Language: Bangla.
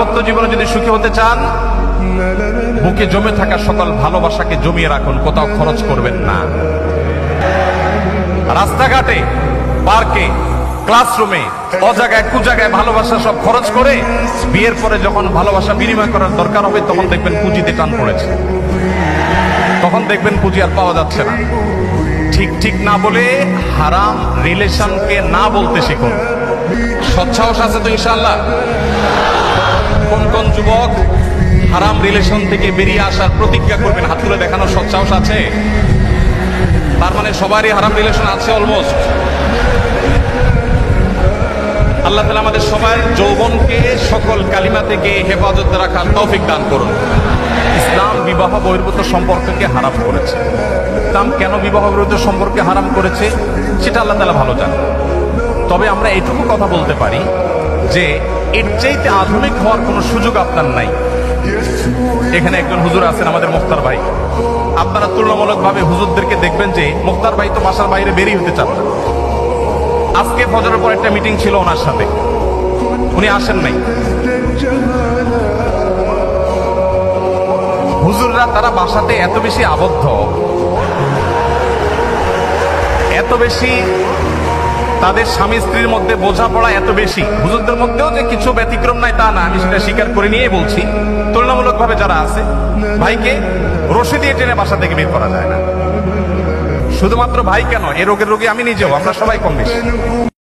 দাম্পত্য জীবনে যদি সুখী হতে চান, বুকে জমে থাকা সকল ভালোবাসাকে জমিয়ে রাখুন, কোথাও খরচ করবেন না। রাস্তাঘাটে, পার্কে, ক্লাসরুমে, অজায়গায় কুজায়গায় ভালোবাসা সব খরচ করে বিয়ের পরে যখন ভালোবাসা বিনিময় করার দরকার হবে তখন দেখবেন পুঁজিতে টান পড়েছে, তখন দেখবেন পুঁজি আর পাওয়া যাচ্ছে না। ঠিক ঠিক না বলে হারাম রিলেশনকে না বলতে শিখুন। সৎসাহস আছে তো ইনশাআল্লাহ? কোন কোন যুবক হারাম রিলেশন থেকে বেরিয়ে আসার প্রতিজ্ঞা করবেন? হাত তুলে দেখানোর সৎসাহস আছে? তার মানে সবারই হারাম রিলেশন আছে অলমোস্ট। আল্লাহ তাআলা আমাদের সবার যৌবনকে সকল কালিমা থেকে হেফাজতে রাখার তৌফিক দান করুন। ইসলাম বিবাহ বহির্ভূত সম্পর্ককে হারাম করেছে। ইসলাম কেন বিবাহ বহির্ভূত সম্পর্কে হারাম করেছে সেটা আল্লাহ তাআলা ভালো জানেন। তবে আমরা এটুকু কথা বলতে পারি যে এর চাইতে আধুনিক হওয়ার কোনো সুযোগ আপনার নাই। এখানে একজন হুজুর আছেন, আমাদের মুখতার ভাই। আপনারা তুলনামূলকভাবে হুজুরদেরকে দেখবেন যে মুখতার ভাই তো বাসার বাইরে বেরিয়ে হতে চান না। আজকে ফজরের পর একটা মিটিং ছিল ওনার সাথে, উনি আসেন নাই। হুজুররা তারা বাসাতে এত বেশি আবদ্ধ, এত বেশি তাদের স্বামী স্ত্রীর মধ্যে বোঝাপড়া এত বেশি। হুজুরদের মধ্যেও যে কিছু ব্যতিক্রম নাই তা না, আমি সেটা স্বীকার করে নিয়েই বলছি। তুলনামূলকভাবে যারা আছে, ভাইকে রশি দিয়ে টেনে বাসা থেকে বের করা যায় না। শুধুমাত্র ভাই কেন, এ রোগের রোগী আমি নিজেও, আমরা সবাই কম বেশি।